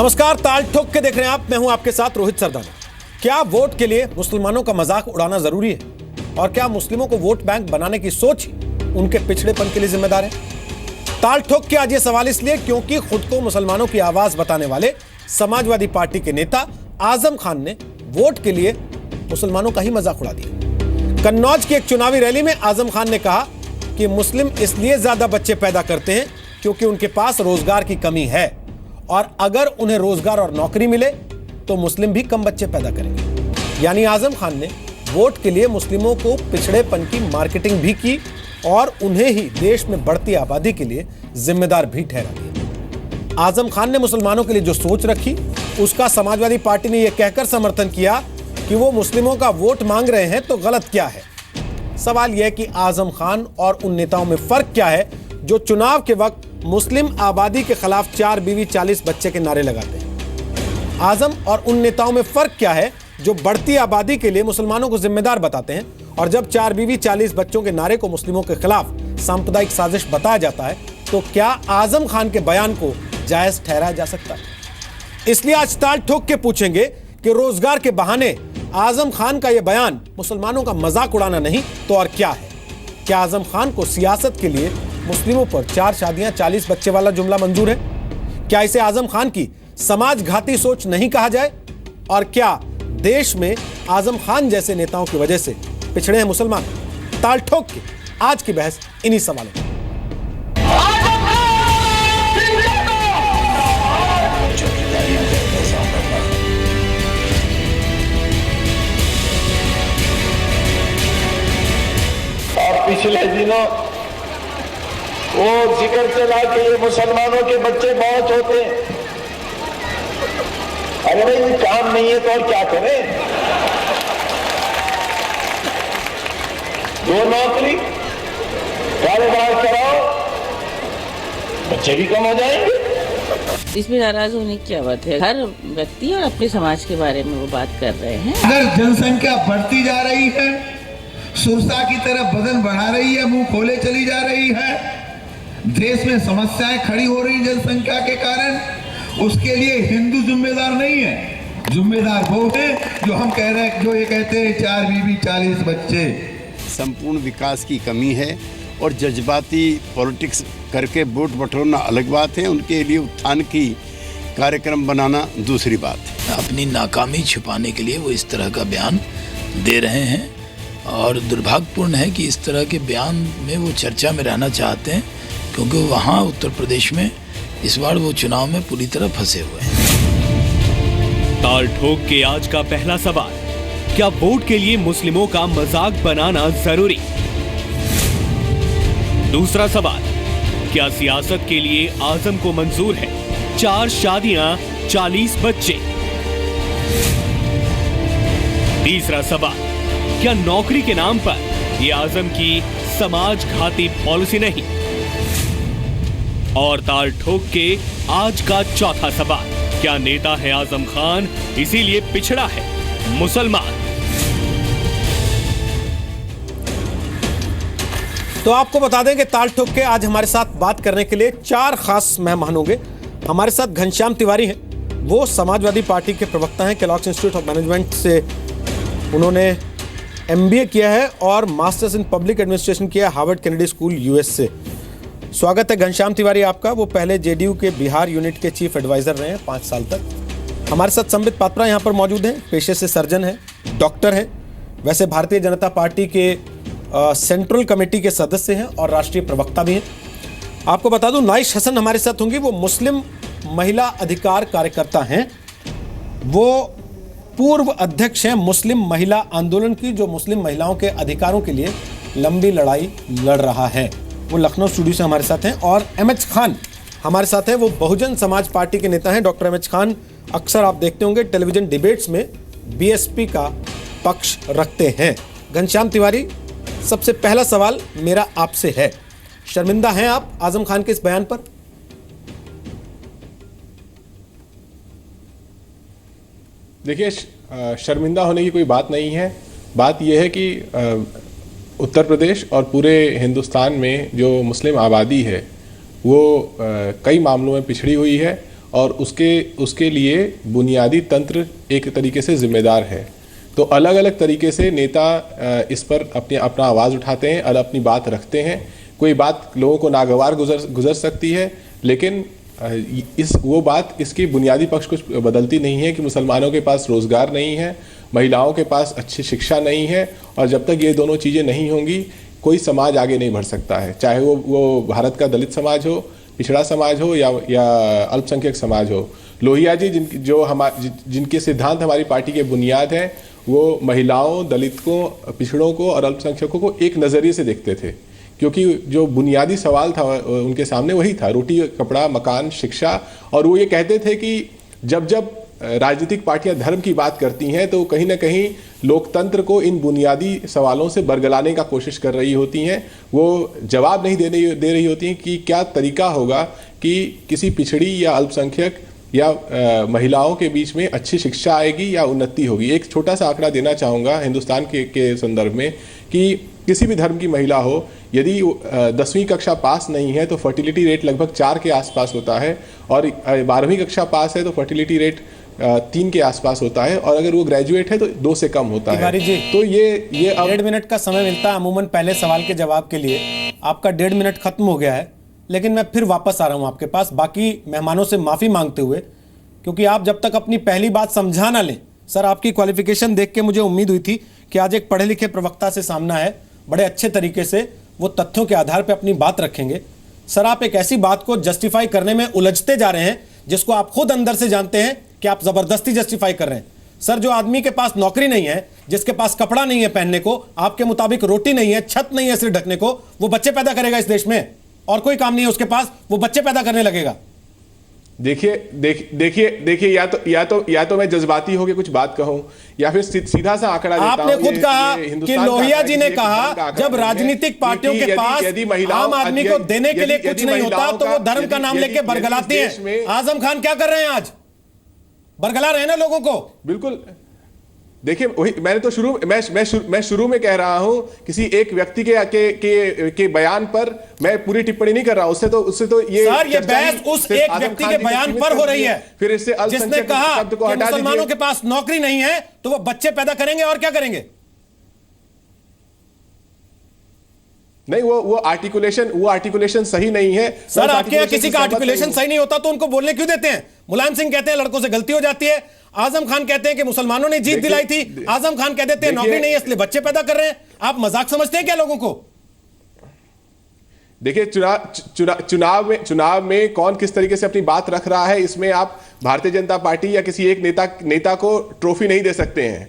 नमस्कार, ताल ठोक के देख रहे हैं आप। मैं हूं आपके साथ रोहित सरदाना। क्या वोट के लिए मुसलमानों का मजाक उड़ाना जरूरी है? और क्या मुस्लिमों को वोट बैंक बनाने की सोच ही उनके पिछड़ेपन के लिए जिम्मेदार है? ताल ठोक के आज ये सवाल इसलिए क्योंकि खुद को मुसलमानों की आवाज बताने वाले समाजवादी पार्टी के नेता आजम खान ने वोट के लिए मुसलमानों का ही मजाक उड़ा दिया। कन्नौज की एक चुनावी रैली में आजम खान ने कहा कि मुस्लिम इसलिए ज्यादा बच्चे पैदा करते हैं क्योंकि उनके पास रोजगार की कमी है, और अगर उन्हें रोजगार और नौकरी मिले तो मुस्लिम भी कम बच्चे पैदा करेंगे। यानी आजम खान ने वोट के लिए मुस्लिमों को पिछड़ेपन की मार्केटिंग भी की और उन्हें ही देश में बढ़ती आबादी के लिए जिम्मेदार भी ठहरा दिया। आजम खान ने मुसलमानों के लिए जो सोच रखी उसका समाजवादी पार्टी ने यह कहकर समर्थन किया कि वो मुस्लिमों का वोट मांग रहे हैं तो गलत क्या है। सवाल यह है कि आजम खान और उन नेताओं में फर्क क्या है जो चुनाव के वक्त मुस्लिम आबादी के खिलाफ 4 बीवी 40 बच्चे के नारे लगाते हैं। आजम और उन नेताओं में फर्क क्या है जो बढ़ती आबादी के लिए मुसलमानों को जिम्मेदार बताते हैं, और जब 4 बीवी 40 बच्चों के नारे को मुस्लिमों के खिलाफ सांप्रदायिक साजिश बताया जाता है तो क्या आजम खान के बयान को जायज ठहराया जा सकता है? इसलिए आज ताल ठोक के पूछेंगे कि रोजगार के बहाने आजम खान का यह बयान मुसलमानों का मजाक उड़ाना नहीं तो और क्या है? क्या आजम खान को सियासत के लिए मुस्लिमों पर 4 शादियां 40 बच्चे वाला जुमला मंजूर है? क्या इसे आजम खान की समाज घाती सोच नहीं कहा जाए? और क्या देश में आजम खान जैसे नेताओं की वजह से पिछड़े हैं मुसलमान? ताल ठोक के आज की बहस इन्हीं सवालों पर। पिछले दिनों वो जिक्र चला कि ये मुसलमानों के बच्चे बहुत होते हैं। अरे भाई काम नहीं है तो और क्या करें? 2 नौकरी कारोबार कराओ, बच्चे भी कम हो जाएंगे। इसमें नाराज होने की क्या बात है? हर व्यक्ति और अपने समाज के बारे में वो बात कर रहे हैं। अगर जनसंख्या बढ़ती जा रही है, सुरसा की तरफ बदन बढ़ा रही है, मुंह खोले चली जा रही है, देश में समस्याएं खड़ी हो रही जनसंख्या के कारण, उसके लिए हिंदू जिम्मेदार नहीं है। जिम्मेदार वो है जो हम कह रहे हैं, जो ये कहते हैं 4 बीवी 40 बच्चे। संपूर्ण विकास की कमी है और जज्बाती पॉलिटिक्स करके वोट बटोरना अलग बात है, उनके लिए उत्थान की कार्यक्रम बनाना दूसरी बात है। अपनी नाकामी छुपाने के लिए वो इस तरह का बयान दे रहे हैं और दुर्भाग्यपूर्ण है कि इस तरह के बयान में वो चर्चा में रहना चाहते हैं, क्योंकि वहाँ उत्तर प्रदेश में इस बार वो चुनाव में पूरी तरह फंसे हुए हैं। ताल ठोक के आज का पहला सवाल, क्या वोट के लिए मुस्लिमों का मजाक बनाना जरूरी? दूसरा सवाल, क्या सियासत के लिए आजम को मंजूर है 4 शादियां 40 बच्चे? तीसरा सवाल, क्या नौकरी के नाम पर यह आजम की समाज घाती पॉलिसी नहीं? और ताल ठोक के आज का चौथा सवाल, क्या नेता है आजम खान इसीलिए पिछड़ा है मुसलमान? तो आपको बता दें कि ताल ठोक के आज हमारे साथ बात करने के लिए 4 खास मेहमान होंगे। हमारे साथ घनश्याम तिवारी हैं, वो समाजवादी पार्टी के प्रवक्ता हैं। केलॉग्स इंस्टीट्यूट ऑफ मैनेजमेंट से उन्होंने MBA किया है और मास्टर्स इन पब्लिक एडमिनिस्ट्रेशन किया है हार्वर्ड केनेडी स्कूल US से। स्वागत है घनश्याम तिवारी आपका। वो पहले JDU के बिहार यूनिट के चीफ एडवाइजर रहे हैं 5 साल तक। हमारे साथ संबित पात्रा यहाँ पर मौजूद हैं, पेशे से सर्जन है, डॉक्टर है, वैसे भारतीय जनता पार्टी के सेंट्रल कमेटी के सदस्य हैं और राष्ट्रीय प्रवक्ता भी हैं। आपको बता दूं नाइश हसन हमारे साथ होंगी, वो मुस्लिम महिला अधिकार कार्यकर्ता हैं, वो पूर्व अध्यक्ष हैं मुस्लिम महिला आंदोलन की, जो मुस्लिम महिलाओं के अधिकारों के लिए लंबी लड़ाई लड़ रहा है। वो लखनऊ स्टूडियो से हमारे साथ हैं। और MH खान हमारे साथ हैं, वो बहुजन समाज पार्टी के नेता हैं। डॉक्टर MH खान अक्सर आप देखते होंगे टेलीविजन डिबेट्स में BSP का पक्ष रखते हैं। घनश्याम तिवारी, सबसे पहला सवाल मेरा आपसे है, शर्मिंदा हैं आप आजम खान के इस बयान पर? देखिए, शर्मिंदा होने की कोई बात नहीं है। बात यह है कि उत्तर प्रदेश और पूरे हिंदुस्तान में जो मुस्लिम आबादी है वो कई मामलों में पिछड़ी हुई है और उसके लिए बुनियादी तंत्र एक तरीके से जिम्मेदार है। तो अलग अलग तरीके से नेता इस पर अपना आवाज़ उठाते हैं और अपनी बात रखते हैं। कोई बात लोगों को नागवार गुजर सकती है, लेकिन वो बात इसकी बुनियादी पक्ष कुछ बदलती नहीं है कि मुसलमानों के पास रोज़गार नहीं है, महिलाओं के पास अच्छी शिक्षा नहीं है, और जब तक ये दोनों चीज़ें नहीं होंगी कोई समाज आगे नहीं बढ़ सकता है, चाहे वो भारत का दलित समाज हो, पिछड़ा समाज हो या अल्पसंख्यक समाज हो। लोहिया जी जिनके सिद्धांत हमारी पार्टी के बुनियाद हैं, वो महिलाओं, दलितों, पिछड़ों को और अल्पसंख्यकों को एक नज़रिए से देखते थे, क्योंकि जो बुनियादी सवाल था उनके सामने वही था, रोटी, कपड़ा, मकान, शिक्षा। और वो ये कहते थे कि जब राजनीतिक पार्टियां धर्म की बात करती हैं तो कहीं ना कहीं लोकतंत्र को इन बुनियादी सवालों से बरगलाने का कोशिश कर रही होती हैं। वो जवाब नहीं दे रही होती हैं कि क्या तरीका होगा कि किसी पिछड़ी या अल्पसंख्यक या महिलाओं के बीच में अच्छी शिक्षा आएगी या उन्नति होगी। एक छोटा सा आंकड़ा देना चाहूँगा हिंदुस्तान के संदर्भ में कि किसी भी धर्म की महिला हो, यदि 10वीं कक्षा पास नहीं है तो फर्टिलिटी रेट लगभग 4 के आसपास होता है, और 12वीं कक्षा पास है तो फर्टिलिटी रेट 3 के आसपास होता है, और अगर वो ग्रेजुएट है तो 2 से कम होता है। जी, तो ये अब 1.5 मिनट का समय मिलता है अमूमन पहले सवाल के जवाब के लिए। आपका 1.5 मिनट खत्म हो गया है, लेकिन मैं फिर वापस आ रहा हूं आपके पास बाकी मेहमानों से माफी मांगते हुए, क्योंकि आप जब तक अपनी पहली बात समझा ना लें। सर, आपकी क्वालिफिकेशन देख के मुझे उम्मीद हुई थी कि आज एक पढ़े लिखे प्रवक्ता से सामना है, बड़े अच्छे तरीके से वो तथ्यों के आधार पर अपनी बात रखेंगे। सर, आप एक ऐसी बात को जस्टिफाई करने में उलझते जा रहे हैं जिसको आप खुद अंदर से जानते हैं कि आप जबरदस्ती जस्टिफाई कर रहे हैं। सर, जो आदमी के पास नौकरी नहीं है, जिसके पास कपड़ा नहीं है पहनने को, आपके मुताबिक रोटी नहीं है, छत नहीं है सिर ढकने को, वो बच्चे पैदा करेगा इस देश में? और कोई काम नहीं है उसके पास, वो बच्चे पैदा करने लगेगा। देखिए या तो मैं जज्बाती होकर कुछ बात कहूं या फिर सीधा सा आंकड़ा देता हूं। आपने खुद कहा कि लोहिया जी ने कहा जब राजनीतिक पार्टियों के पास आम आदमी को देने के लिए कुछ नहीं होता तो वो धर्म का नाम लेके बरगलाती हैं। आजम खान क्या कर रहे हैं आज? बरगला रहे हैं ना लोगों को। बिल्कुल। देखिए, वही मैंने तो मैं शुरू में कह रहा हूं, किसी एक व्यक्ति के बयान पर मैं पूरी टिप्पणी नहीं कर रहा हूं। उससे तो ये सर, ये बहस उस एक व्यक्ति के बयान पर हो रही है फिर इससे जिसने कहा कि मुसलमानों के पास नौकरी नहीं है तो वो बच्चे पैदा करेंगे और क्या करेंगे। नहीं, वो आर्टिकुलेशन सही नहीं है। सर, आपके यहाँ किसी का आर्टिकुलेशन सही नहीं होता तो उनको बोलने क्यों देते हैं? मुलायम सिंह कहते हैं लड़कों से गलती हो जाती है, आजम खान कहते हैं कि मुसलमानों ने जीत दिलाई थी, आजम खान कह देते हैं नौकरी नहीं है इसलिए बच्चे पैदा कर रहे हैं। आप मजाक समझते हैं क्या लोगों को? देखिए, चुनाव में कौन किस तरीके से अपनी बात रख रहा है, इसमें आप भारतीय जनता पार्टी या किसी एक नेता को ट्रॉफी नहीं दे सकते हैं।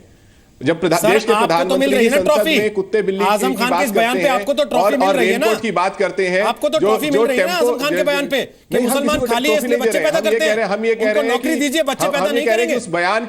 जब देश के प्रधानमंत्री संसद में कुत्ते बिल्ली आजम खान के बयान पे आपको तो ट्रॉफी मिल रही है ना, की बात करते हैं, आपको तो ट्रॉफी मिल रही है ना आजम खान के बयान पे कि मुसलमान खाली है इसलिए बच्चे पैदा करते हैं। हम ये कह रहे हैं नौकरी दीजिए, बच्चे पैदा नहीं करेंगे। उस बयान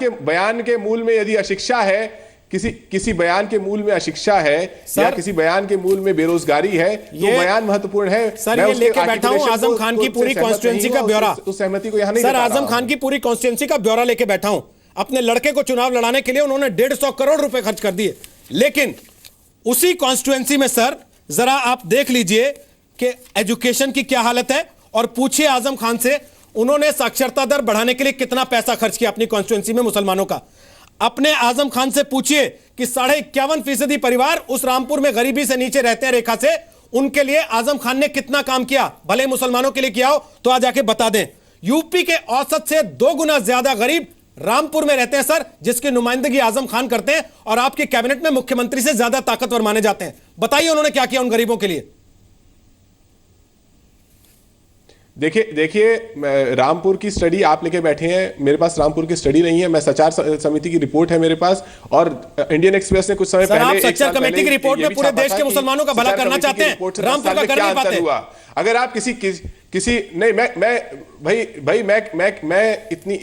के मूल में यदि अशिक्षा है, किसी बयान के मूल में अशिक्षा है या किसी बयान के मूल में बेरोजगारी है, तो बयान महत्वपूर्ण है। सर, ये लेके बैठा हूं आजम खान की पूरी कॉन्स्टिट्यूएंसी का ब्यौरा। उस सहमति को यहां नहीं। सर, आजम खान की पूरी कॉन्स्टिट्यूएंसी का ब्यौरा लेके बैठा हूं। अपने लड़के को चुनाव लड़ाने के लिए उन्होंने 150 करोड़ रुपए खर्च कर दिए, लेकिन उसी कॉन्स्टिट्यूएंसी में सर जरा आप देख लीजिए कि एजुकेशन की क्या हालत है, और पूछिए आजम खान से उन्होंने साक्षरता दर बढ़ाने के लिए कितना पैसा खर्च किया अपनी कॉन्स्टिट्यूएंसी में मुसलमानों का। अपने आजम खान से पूछिए कि 51.5% परिवार उस रामपुर में गरीबी से नीचे रहते हैं रेखा से, उनके लिए आजम खान ने कितना काम किया, भले मुसलमानों के लिए किया हो तो आज आके बता दें। यूपी के औसत से 2 गुना ज्यादा गरीब रामपुर में रहते हैं सर, जिसकी नुमाइंदगी आजम खान करते हैं और आपके कैबिनेट में मुख्यमंत्री से ज्यादा ताकतवर माने जाते हैं। बताइए उन्होंने क्या किया उन गरीबों के लिए। देखिए रामपुर की स्टडी आप लेके बैठे हैं, मेरे पास रामपुर की स्टडी नहीं है। मैं सचार समिति की रिपोर्ट है मेरे पास, और इंडियन एक्सप्रेस ने कुछ समय पहले आप सच्चर कमेटी की रिपोर्ट में पूरे देश के मुसलमानों का भला करना चाहते हैं, रामपुर का कर नहीं पाते। अगर आप किसी नहीं, मैं इतनी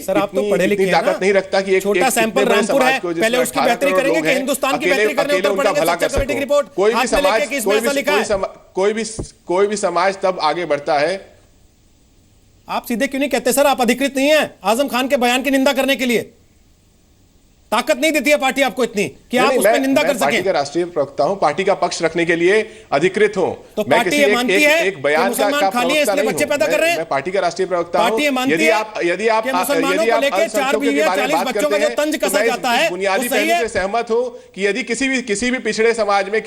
ताकत नहीं रखता कि एक छोटा सैंपल रामपुर है, पहले उसकी बेहतरी करेंगे कि हिंदुस्तान की बेहतरी करने उत्तर प्रदेश सच्चर कमेटी की रिपोर्ट। कोई भी समाज तब आगे बढ़ता है। आप सीधे क्यों नहीं कहते सर आप अधिकृत नहीं है आजम खान के बयान की निंदा करने के लिए? ताकत नहीं देती है पार्टी आपको इतनी कि आप उस पर निंदा कर सकें। पार्टी का राष्ट्रीय प्रवक्ता हूं, पार्टी का पक्ष रखने के लिए अधिकृत हूं। तो पार्टी ये मानती है एक बयान कि मुसलमान खाली है इसलिए बच्चे पैदा कर रहे हैं। मैं पार्टी का राष्ट्रीय प्रवक्ता हूं। पार्टी ये मानती है कि मुसलमानों को लेकर 4 बीवियां 40 बच्चों का जो तंज कसा जाता है बुनियादी पहलू से सहमत हूं कि यदि किसी भी पिछड़े समाज में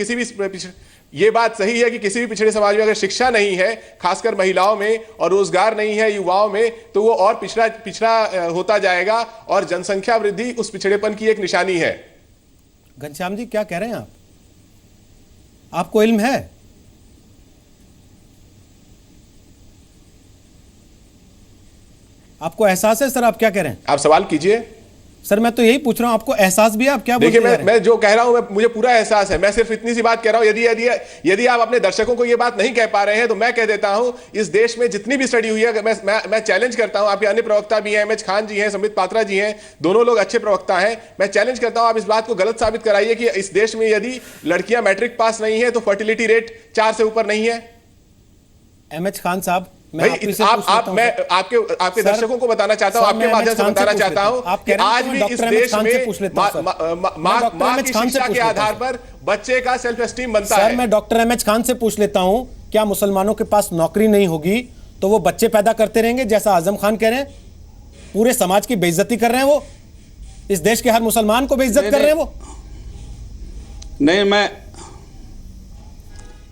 ये बात सही है कि किसी भी पिछड़े समाज में अगर शिक्षा नहीं है, खासकर महिलाओं में, और रोजगार नहीं है युवाओं में, तो वो और पिछड़ा होता जाएगा और जनसंख्या वृद्धि उस पिछड़ेपन की एक निशानी है। घनश्याम जी क्या कह रहे हैं आप? आपको इल्म है? आपको एहसास है सर? आप क्या कह रहे हैं? आप सवाल कीजिए सर। मैं तो यही पूछ रहा हूं, आपको एहसास भी है? आप क्या बोल रहे हैं? मैं जो कह रहा हूं मुझे पूरा एहसास है। मैं सिर्फ इतनी सी बात कह रहा हूं। यदि आप अपने दर्शकों को यह बात नहीं कह पा रहे हैं तो मैं कह देता हूं, इस देश में जितनी भी स्टडी हुई है, मैं चैलेंज करता हूं। आपके अन्य प्रवक्ता भी हैं, एमएच खान जी हैं, संबित पात्रा जी हैं, दोनों लोग अच्छे प्रवक्ता हैं। मैं चैलेंज करता हूं, आप इस बात को गलत साबित कराइए कि इस देश में यदि लड़कियां मैट्रिक पास नहीं है तो फर्टिलिटी रेट 4 से ऊपर नहीं है। एमएच खान साहब, मैं आपके दर्शकों को बताना चाहता हूं, आपके माध्यम से बताना चाहता हूं कि आज भी इस देश में मां की शिक्षा के आधार पर बच्चे का सेल्फ एस्टीम बनता है। सर मैं डॉक्टर एमएच खान से पूछ लेता हूं, क्या मुसलमानों के पास नौकरी नहीं होगी तो वो बच्चे पैदा करते रहेंगे जैसा आजम खान कह रहे हैं? पूरे समाज की बेइज्जती कर रहे हैं वो, इस देश के हर मुसलमान को बेइज्जत कर रहे हैं वो। नहीं, मैं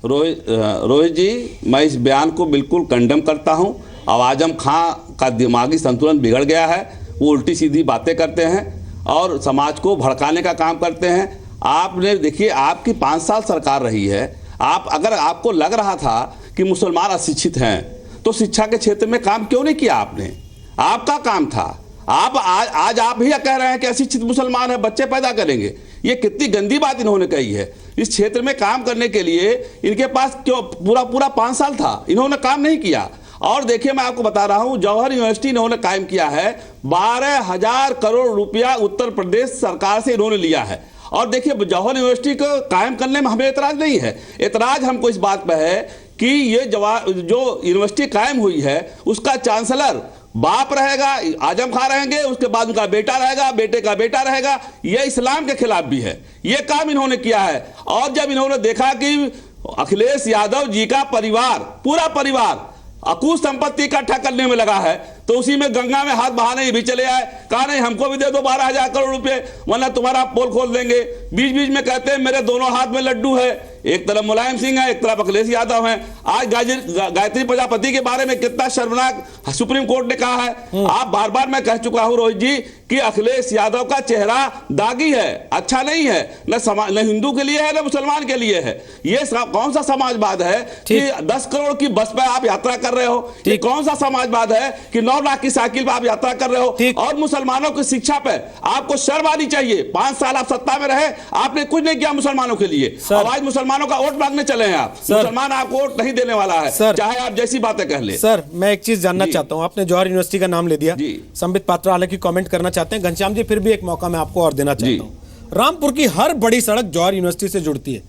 रोहित जी, मैं इस बयान को बिल्कुल कंडेम करता हूं। अब आजम खां का दिमागी संतुलन बिगड़ गया है, वो उल्टी सीधी बातें करते हैं और समाज को भड़काने का काम करते हैं। आपने देखिए, आपकी 5 साल सरकार रही है। अगर आपको लग रहा था कि मुसलमान अशिक्षित हैं तो शिक्षा के क्षेत्र में काम क्यों नहीं किया आपने? आपका काम था। आज आप भी कह रहे हैं कि अशिक्षित मुसलमान है, बच्चे पैदा करेंगे। ये कितनी गंदी बात इन्होंने कही है। इस क्षेत्र में काम करने के लिए इनके पास क्यों पूरा 5 साल था, इन्होंने काम नहीं किया। और देखिए, मैं आपको बता रहा हूं, जौहर यूनिवर्सिटी इन्होंने कायम किया है। 12,000 करोड़ रुपया उत्तर प्रदेश सरकार से इन्होंने लिया है। और देखिए, जौहर यूनिवर्सिटी को कायम करने में हमें एतराज नहीं है। एतराज हमको इस बात पर है कि ये जो यूनिवर्सिटी कायम हुई है उसका चांसलर बाप रहेगा, आजम खां रहेंगे, उसके बाद उनका बेटा रहेगा, बेटे का बेटा रहेगा। यह इस्लाम के खिलाफ भी है। यह काम इन्होंने किया है। और जब इन्होंने देखा कि अखिलेश यादव जी का परिवार, पूरा परिवार अकूत संपत्ति इकट्ठा करने में लगा है, तो उसी में गंगा में हाथ बहाने भी चले आए। कहा नहीं, हमको भी दे दो 12,000 करोड़ रुपए, वरना तुम्हारा पोल खोल देंगे। बीच बीच में कहते हैं मेरे दोनों हाथ में लड्डू है, एक तरफ मुलायम सिंह है, एक तरफ अखिलेश यादव है। आज गायत्री प्रजापति के बारे में कितना शर्मनाक सुप्रीम कोर्ट ने कहा है। आप बार बार मैं कह चुका हूं रोहित जी कि अखिलेश यादव का चेहरा दागी है, अच्छा नहीं है, न हिंदू के लिए है न मुसलमान के लिए है। ये कौन सा समाजवाद है कि 10 करोड़ की बस पर आप यात्रा कर रहे हो? ये कौन सा समाजवाद है कि 9 लाख की साइकिल पर आप यात्रा कर रहे हो? और मुसलमानों की शिक्षा पे आपको शर्म आनी चाहिए। 5 साल आप सत्ता में रहे, आपने कुछ नहीं किया मुसलमानों के लिए। आज मुसलमानों का वोट मांगने चले हैं आप। मुसलमान आपको वोट नहीं देने वाला है, चाहे आप जैसी बातें कह ले। सर मैं एक चीज जानना चाहता हूं, आपने जौहर यूनिवर्सिटी का नाम ले दिया, संबित पात्रा हालांकि कमेंट करना चाहते हैं। घनश्याम जी, फिर भी एक मौका मैं आपको और देना चाहता हूं। रामपुर की हर बड़ी सड़क जौहर यूनिवर्सिटी से जुड़ती है।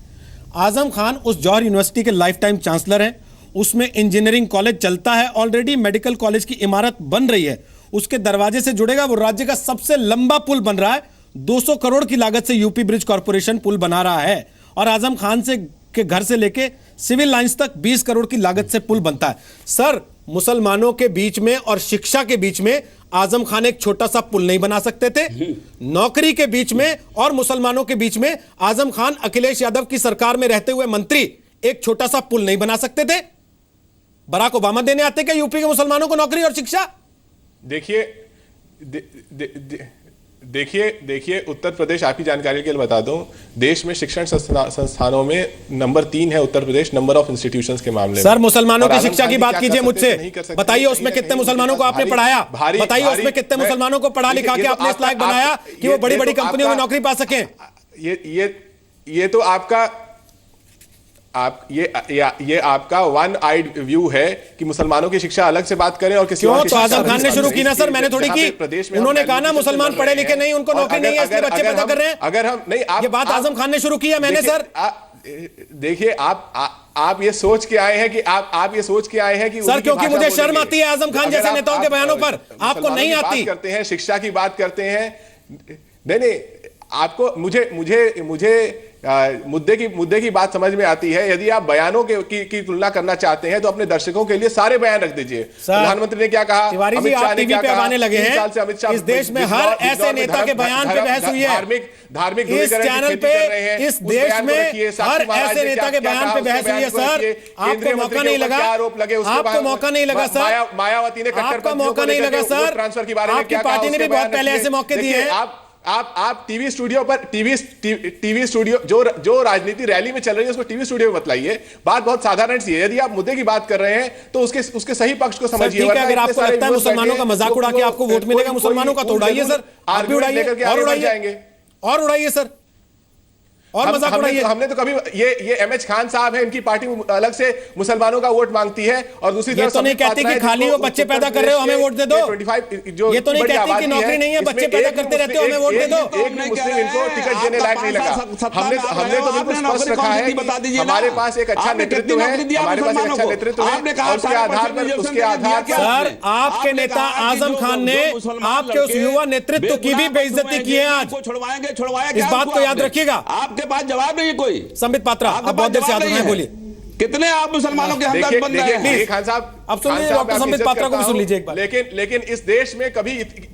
आजम खान उस जौहर यूनिवर्सिटी के लाइफ टाइम चांसलर हैं। उसमें इंजीनियरिंग कॉलेज चलता है, ऑलरेडी मेडिकल कॉलेज की इमारत बन रही है, उसके दरवाजे से जुड़ेगा। वो राज्य का सबसे लंबा पुल बन रहा है, 200 करोड़ की लागत से यूपी ब्रिज कॉर्पोरेशन पुल बना रहा है। और आजम खान के घर से लेके सिविल लाइंस तक 20 करोड़ की लागत से पुल बनता है। सर, मुसलमानों के बीच में और शिक्षा के बीच में आजम खान एक छोटा सा पुल नहीं बना सकते थे? नौकरी के बीच में और मुसलमानों के बीच में आजम खान अखिलेश यादव की सरकार में रहते हुए मंत्री एक छोटा सा पुल नहीं बना सकते थे? बराक ओबामा देने आते क्या यूपी के मुसलमानों को नौकरी और शिक्षा? देखिए उत्तर प्रदेश, आपकी जानकारी के लिए बता दूं, देश में शिक्षण संस्थानों में नंबर 3 है Uttar Pradesh, number of institutions के मामले में। सर, मुसलमानों की शिक्षा की बात कीजिए मुझसे, बताइए उसमें कितने मुसलमानों को आपने पढ़ाया? बताइए उसमें कितने मुसलमानों को पढ़ा लिखा के आपने इस लायक बनाया कि वो बड़ी बड़ी कंपनियों में नौकरी पा सकें? ये तो आपका ये आपका वन आइड व्यू है कि मुसलमानों की शिक्षा अलग से बात करें और किसी और की। तो आजम खान ने शुरू की ना सर, मैंने थोड़ी की। उन्होंने कहा ना मुसलमान पढ़े लिखे नहीं, उनको नौकरी नहीं है, इसलिए बच्चे पैदा कर रहे हैं। अगर हम नहीं, ये बात आजम खान ने शुरू की है, मैंने सर। देखिए, आप ये सोच के आए हैं कि आप ये सोच के आए हैं कि सर, क्योंकि मुझे शर्म आती है आजम खान जैसे नेताओं के बयानों पर, आपको नहीं आती। करते हैं, शिक्षा की बात करते हैं। नहीं, आपको मुझे मुद्दे की बात समझ में आती है। यदि आप बयानों की तुलना करना चाहते हैं तो अपने दर्शकों के लिए सारे बयान रख दीजिए। प्रधानमंत्री ने क्या कहा, तिवारी जी आप टीवी पे आने लगे हैं, इस देश में हर ऐसे नेता के बयान पे बहस हुई है, धार्मिक इस चैनल पे इस देश में हर ऐसे नेता के बयान पे बहस हुई है। सर आपको मौका नहीं लगा, आपको मौका नहीं लगा सर, मायावती ने आपका मौका नहीं लगा सर, ट्रांसफर के बारे में आपकी पार्टी ने भी बहुत पहले ऐसे मौके दिए हैं। आप टीवी स्टूडियो जो राजनीति रैली में चल रही है उसको टीवी स्टूडियो में बतलाइए। बात बहुत साधारण सी है। यदि आप मुद्दे की बात कर रहे हैं तो उसके सही पक्ष को समझिए। अगर आपको लगता है मुसलमानों का मजाक उड़ा के आपको वोट मिलेगा, मुसलमानों का तो उड़ाइए सर, आप भी उड़ाइए और उड़ाइए सर, और मजाक उड़ाइए। हमने तो कभी ये एमएच खान साहब है, इनकी पार्टी अलग से मुसलमानों का वोट मांगती है और दूसरी तरफ तो नहीं कहते कि खाली वो बच्चे पैदा कर रहे हो हमें वोट दे दो, ये तो नहीं कहते कि नौकरी नहीं है, बच्चे पैदा करते रहते हो हमें वोट दे दो। एक भी मुस्लिम इनको टिकट देने लायक नहीं लगा। हमने तो बिल्कुल स्पष्ट रखा है कि हमारे पास एक अच्छा नेतृत्व है, हमारे पास एक अच्छा नेतृत्व है, उसके आधार पर सर आपके नेता आजम खान ने आपके उस युवा नेतृत्व की भी बेइज्जती की है आज, इस बात को याद रखिएगा। आपके पास जवाब नहीं है कोई। संबित पात्रा आप बहुत देर से आते हैं, बोलिए कितने आप मुसलमानों के हमदर्द बन रहे हैं। खान साहब अब सुनिए डॉक्टर संबित पात्रा को भी सुन लीजिए एक बार। लेकिन इस देश में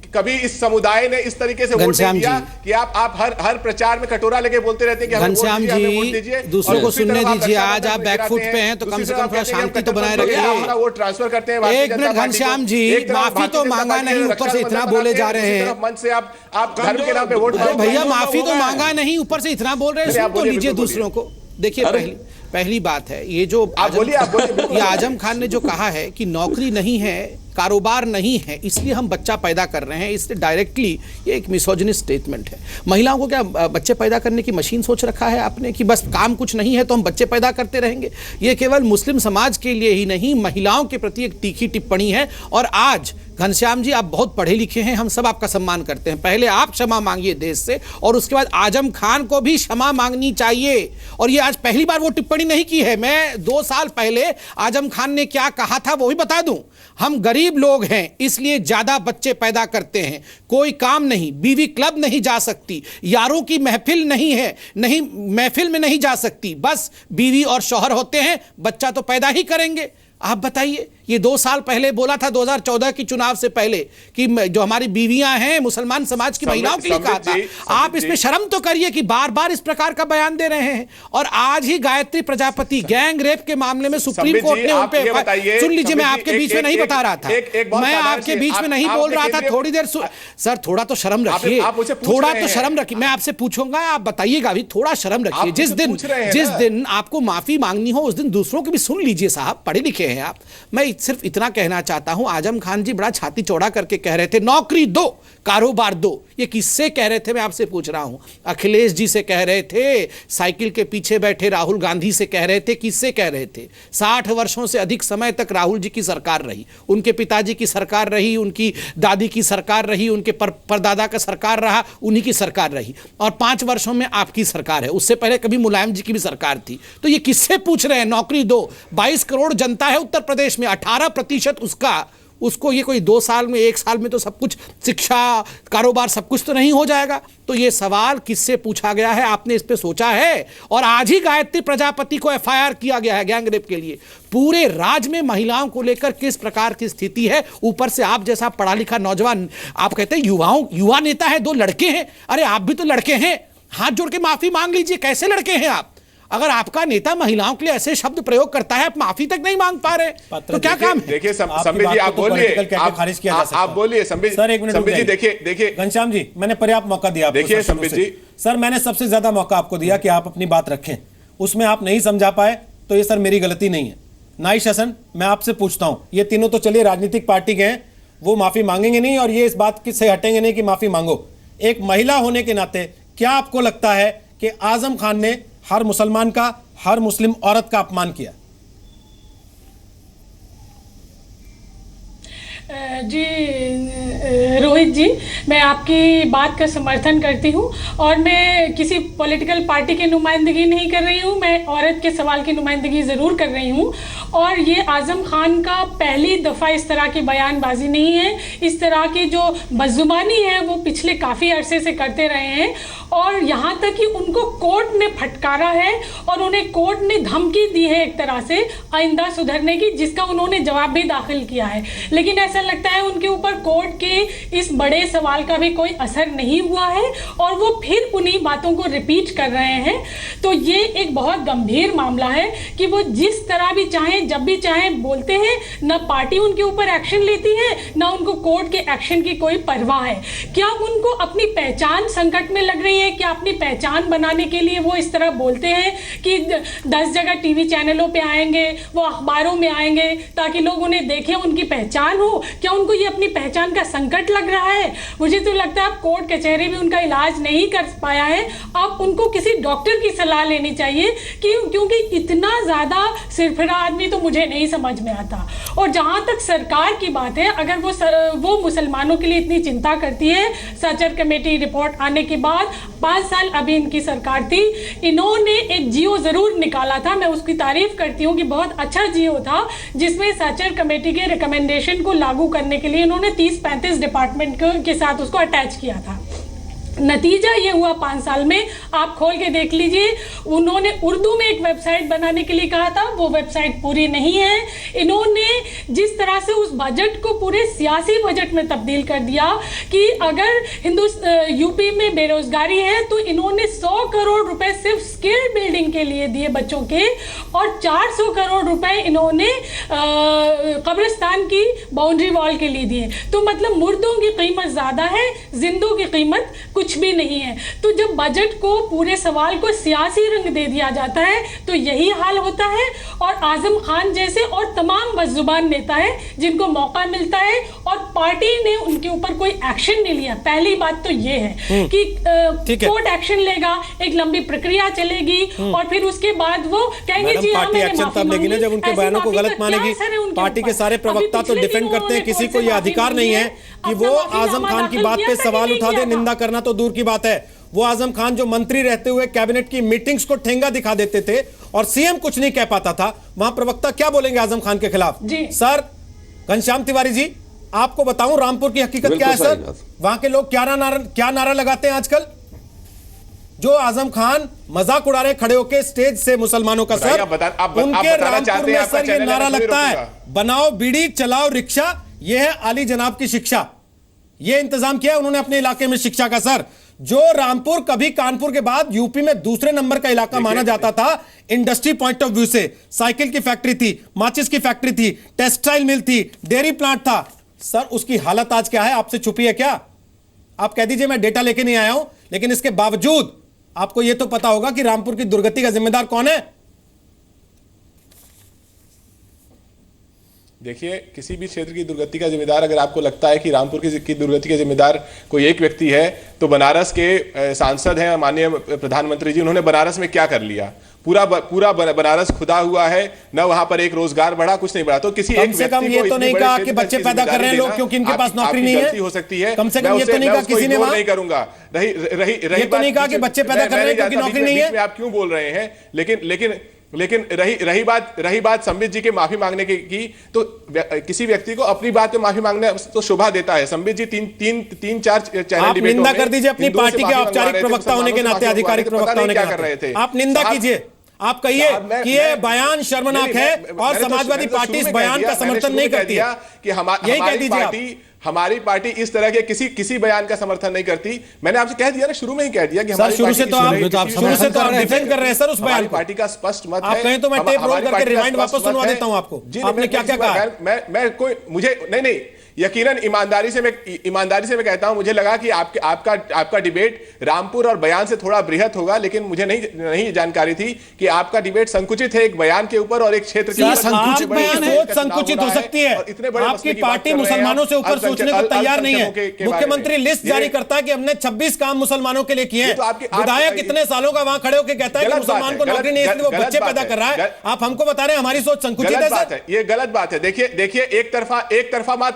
कभी इस समुदाय ने इस तरीके से वोट नहीं दिया कि आप हर प्रचार में कटोरा लेके बोलते रहते हैं कि घनश्याम जी दूसरों को सुनने दीजिए। आज आप बैकफुट पे हैं तो कम से कम थोड़ा शांति तो बनाए रखिए। हमारा वोट ट्रांसफर करते हैं। एक मिनट घनश्याम जी, माफी तो मांगा नहीं, ऊपर से इतना बोले जा रहे हैं। मंच से आप धर्म के नाम पे वोट, भैया माफी तो मांगा नहीं, ऊपर से इतना बोल रहे हैं, सुन तो लीजिए दूसरों को। देखिए पहली बात है ये जो ये आजम खान ने जो कहा है कि नौकरी नहीं है, कारोबार नहीं है, इसलिए हम बच्चा पैदा कर रहे हैं, इसलिए डायरेक्टली ये एक मिसोजिनिस्ट स्टेटमेंट है। महिलाओं को क्या बच्चे पैदा करने की मशीन सोच रखा है आपने कि बस काम कुछ नहीं है तो हम बच्चे पैदा करते रहेंगे? ये केवल मुस्लिम समाज के लिए ही नहीं, महिलाओं के प्रति एक तीखी टिप्पणी है। और आज घनश्याम जी आप बहुत पढ़े लिखे हैं, हम सब आपका सम्मान करते हैं, पहले आप क्षमा मांगिए देश से और उसके बाद आजम खान को भी क्षमा मांगनी चाहिए। और ये आज पहली बार वो टिप्पणी नहीं की है। मैं 2 साल पहले आजम खान ने क्या कहा था वो भी बता दूं। हम गरीब लोग हैं इसलिए ज्यादा बच्चे पैदा करते हैं, कोई काम नहीं, बीवी क्लब नहीं जा सकती, यारों की महफिल नहीं है, नहीं महफिल में नहीं जा सकती, बस बीवी और शौहर होते हैं, बच्चा तो पैदा ही करेंगे। आप बताइए, ये 2 साल पहले बोला था 2014 की चुनाव से पहले कि जो हमारी बीवियां हैं मुसलमान समाज की महिलाओं के लिए कहा था। आप इसमें शर्म तो करिए कि बार बार इस प्रकार का बयान दे रहे हैं। और आज ही गायत्री प्रजापति गैंग रेप के मामले में सुप्रीम कोर्ट ने उन पे, सुन लीजिए मैं आपके बीच में नहीं बता रहा था, मैं आपके बीच में नहीं बोल रहा था, थोड़ी देर सर थोड़ा तो शर्म रखिए, थोड़ा तो शर्म रखिए। मैं आपसे पूछूंगा आप बताइएगा अभी, थोड़ा शर्म रखिए। जिस दिन आपको माफी मांगनी हो उस दिन दूसरों की भी सुन लीजिए साहब, पढ़े लिखे हैं आप। मैं सिर्फ इतना कहना चाहता हूं, आजम खान जी बड़ा छाती चौड़ा करके कह रहे थे नौकरी दो, कारोबार दो। ये किससे कह रहे थे मैं आपसे पूछ रहा हूं? अखिलेश जी से कह रहे थे, साइकिल के पीछे बैठे राहुल गांधी से कह रहे थे, किससे कह रहे थे? 60 वर्षों से अधिक समय तक राहुल जी की सरकार रही, उनके पिताजी की सरकार रही, उनकी दादी की सरकार रही, उनके परदादा का सरकार रहा, उन्हीं की सरकार रही, और 5 वर्षों में आपकी सरकार है। उससे पहले कभी मुलायम जी की भी सरकार थी। तो ये किससे पूछ रहे हैं नौकरी दो? 22 करोड़ जनता है उत्तर प्रदेश में, 18% उसको ये कोई 2 साल में 1 साल में तो सब कुछ, शिक्षा कारोबार सब कुछ तो नहीं हो जाएगा। तो ये सवाल किससे पूछा गया है, आपने इस पे सोचा है? और आज ही गायत्री प्रजापति को FIR किया गया है गैंग रेप के लिए। पूरे राज्य में महिलाओं को लेकर किस प्रकार की स्थिति है, ऊपर से आप जैसा पढ़ा लिखा नौजवान, आप कहते हैं युवा नेता है, 2 लड़के हैं। अरे आप भी तो लड़के हैं, हाथ जोड़ के माफी मांग लीजिए। कैसे लड़के हैं आप? अगर आपका नेता महिलाओं के लिए ऐसे शब्द प्रयोग करता है, आप माफी तक नहीं मांग पा रहे तो क्या काम है? देखिए संबित जी आप बोलिए, आप बोलिए संबित सर, एक मिनट जी। देखिए घनश्याम जी, मैंने पर्याप्त मौका दिया आपको। देखिए संबित जी, सर मैंने सबसे ज्यादा मौका आपको दिया कि आप अपनी बात रखें, उसमें आप नहीं समझा पाए तो ये सर मेरी गलती नहीं है। नाइश हसन, मैं आपसे पूछता हूं, ये तीनों तो चलिए राजनीतिक पार्टी के हैं, वो माफी मांगेंगे नहीं और ये इस बात से हटेंगे नहीं कि माफी मांगो। एक महिला होने के नाते क्या आपको लगता है कि आजम खान ने हर मुसलमान का, हर मुस्लिम औरत का अपमान किया? जी रोहित जी, मैं आपकी बात का समर्थन करती हूँ और मैं किसी पॉलिटिकल पार्टी की नुमाइंदगी नहीं कर रही हूँ, मैं औरत के सवाल की नुमाइंदगी ज़रूर कर रही हूँ। और ये आज़म खान का पहली दफ़ा इस तरह की बयानबाजी नहीं है, इस तरह की जो बदजुबानी है वो पिछले काफ़ी अरसे से करते रहे हैं और यहाँ तक कि उनको कोर्ट ने फटकारा है और उन्हें कोर्ट ने धमकी दी है एक तरह से आइंदा सुधरने की, जिसका उन्होंने जवाब भी दाखिल किया है। लेकिन ऐसा लगता है उनके ऊपर कोर्ट के इस बड़े सवाल का भी कोई असर नहीं हुआ है और वो फिर उन्हीं बातों को रिपीट कर रहे हैं। तो ये एक बहुत गंभीर मामला है कि वो जिस तरह भी चाहें जब भी चाहें बोलते हैं, न पार्टी उनके ऊपर एक्शन लेती है न उनको कोर्ट के एक्शन की कोई परवाह है। क्या उनको अपनी पहचान संकट में लग रही है? क्या अपनी पहचान बनाने के लिए वो इस तरह बोलते हैं कि 10 जगह टीवी चैनलों पे आएंगे, वो अखबारों में आएंगे ताकि लोग उन्हें देखें, उनकी पहचान हो? क्या उनको ये अपनी पहचान का संकट लग रहा है? मुझे तो लगता है अब कोर्ट कचहरी में उनका इलाज नहीं कर पाया है, अब उनको किसी डॉक्टर की सलाह लेनी चाहिए क्योंकि इतना ज़्यादा सिरफिरा आदमी तो मुझे नहीं समझ में आता। और जहाँ तक सरकार की बात है, अगर वो मुसलमानों के लिए इतनी चिंता करती है, सचर कमेटी रिपोर्ट आने के बाद 5 साल अभी इनकी सरकार थी, इन्होंने एक जियो जरूर निकाला था, मैं उसकी तारीफ करती हूँ कि बहुत अच्छा जियो था, जिसमें सचर कमेटी के रिकमेंडेशन को लागू करने के लिए इन्होंने 30-35 डिपार्टमेंट के साथ उसको अटैच किया था। नतीजा ये हुआ 5 साल में, आप खोल के देख लीजिए, उन्होंने उर्दू में एक वेबसाइट बनाने के लिए कहा था, वो वेबसाइट पूरी नहीं है। इन्होंने जिस तरह से उस बजट को पूरे सियासी बजट में तब्दील कर दिया कि अगर यूपी में बेरोजगारी है तो इन्होंने 100 करोड़ रुपए सिर्फ स्किल बिल्डिंग के लिए दिए बच्चों के और 400 करोड़ रुपए इन्होंने कब्रिस्तान की बाउंड्री वॉल के लिए दिए। तो मतलब मुर्दों की कीमत ज्यादा है, जिंदों की कीमत कुछ भी नहीं है। तो जब बजट को पूरे सवाल को सियासी रंग दे दिया जाता है तो यही हाल होता है। और आजम खान जैसे और तमाम बदजुबान नेता है जिनको मौका मिलता है और पार्टी ने उनके ऊपर कोई एक्शन नहीं लिया। पहली बात तो ये है कि कोर्ट एक्शन लेगा, एक लंबी प्रक्रिया चलेगी और फिर उसके बाद वो कहेंगे जी पार्टी एक्शन तब लेगी ना जब उनके बयानों को गलत मानेगी। पार्टी के सारे प्रवक्ता तो डिफेंड करते हैं, किसी को यह अधिकार नहीं है कि वो आजम खान की बात पे सवाल उठा दे, निंदा करना तो दूर की बात है। वो आजम खान जो मंत्री रहते हुए कैबिनेट की मीटिंग्स को ठेंगा दिखा देते थे और सीएम कुछ नहीं कह पाता था, वहां प्रवक्ता क्या बोलेंगे आजम खान के खिलाफ? सर घनश्याम तिवारी जी, आपको बताऊं रामपुर की हकीकत क्या है सर? वहां के लोग क्या नारा लगाते हैं आजकल? जो आजम खान मजाक उड़ा रहे खड़े होकर स्टेज से मुसलमानों का सर, उनके रामपुर में सर ये नारा लगता है, बनाओ बीड़ी चलाओ रिक्शा, यह है आली जनाब की शिक्षा। यह इंतजाम किया उन्होंने अपने इलाके में शिक्षा का सर। जो रामपुर कभी कानपुर के बाद यूपी में दूसरे नंबर का इलाका माना जाता था इंडस्ट्री पॉइंट ऑफ व्यू से, साइकिल की फैक्ट्री थी, माचिस की फैक्ट्री थी, टेक्सटाइल मिल थी, डेयरी प्लांट था, सर उसकी हालत आज क्या है? आपसे छुपी है क्या? आप कह दीजिए मैं डेटा लेके नहीं आया हूं, लेकिन इसके बावजूद आपको यह तो पता होगा कि रामपुर की दुर्गति का जिम्मेदार कौन है। देखिए, किसी भी क्षेत्र की दुर्गति का जिम्मेदार अगर आपको लगता है कि रामपुर की दुर्गति का जिम्मेदार कोई एक व्यक्ति है, तो बनारस के सांसद हैं माननीय प्रधानमंत्री जी, उन्होंने बनारस में क्या कर लिया? पूरा बनारस खुदा हुआ है, न वहां पर एक रोजगार बढ़ा, कुछ नहीं बढ़ा। तो किसी एक से कम ये तो नहीं कहा कि बच्चे पैदा कर रहे हैं लोग क्योंकि इनके पास नौकरी नहीं है, हो सकती है। कम से कम ये तो नहीं कहा किसी ने, नहीं करूंगा। रही तो नहीं कहा कि बच्चे पैदा कर रहे हैं क्योंकि नौकरी नहीं है। आप क्यों बोल रहे हैं? लेकिन रही बात संबित जी के माफी मांगने की, तो किसी व्यक्ति को अपनी बात पे माफी मांगने तो शोभा देता है। संबित जी तीन चार चैनल डिबेट निंदा कर दीजिए अपनी पार्टी के औपचारिक प्रवक्ता होने के नाते, आधिकारिक प्रवक्ता होने के नाते आप निंदा कीजिए। आप कहिए कि ये बयान शर्मनाक है और समाजवादी पार्टी इस बयान का समर्थन नहीं करती है, यही कह दीजिए आप। हमारी पार्टी इस तरह के किसी बयान का समर्थन नहीं करती। मैंने आपसे कह दिया ना, शुरू में ही कह दिया कि हमारी शुरू से तो आप डिफेंड कर रहे हैं सर उस बयान पार्टी का स्पष्ट मत है। आप कहें तो मैं टेप रोल करके रिवाइंड वापस सुनवा देता हूं आपको, आपने क्या क्या कहा। मैं कोई मुझे नहीं यकीनन ईमानदारी से मैं कहता हूं, मुझे लगा कि आपका डिबेट रामपुर और बयान से थोड़ा बृहत होगा, लेकिन मुझे नहीं जानकारी थी कि आपका डिबेट संकुचित है एक बयान के ऊपर और एक क्षेत्र के ऊपर। संकुचित बयान सोच संकुचित हो सकती है, आपकी पार्टी मुसलमानों से ऊपर सोचने को तैयार नहीं है। मुख्यमंत्री लिस्ट जारी करता है कि हमने 26 काम मुसलमानों के लिए किए हैं, विधायक कितने सालों का वहां खड़े होकर कहता है कि मुसलमान को नौकरी नहीं है इसलिए वो बच्चे पैदा कर रहा है। आप हमको बता रहे हैं हमारी सोच संकुचित है। ये गलत बात है। देखिए एक तरफा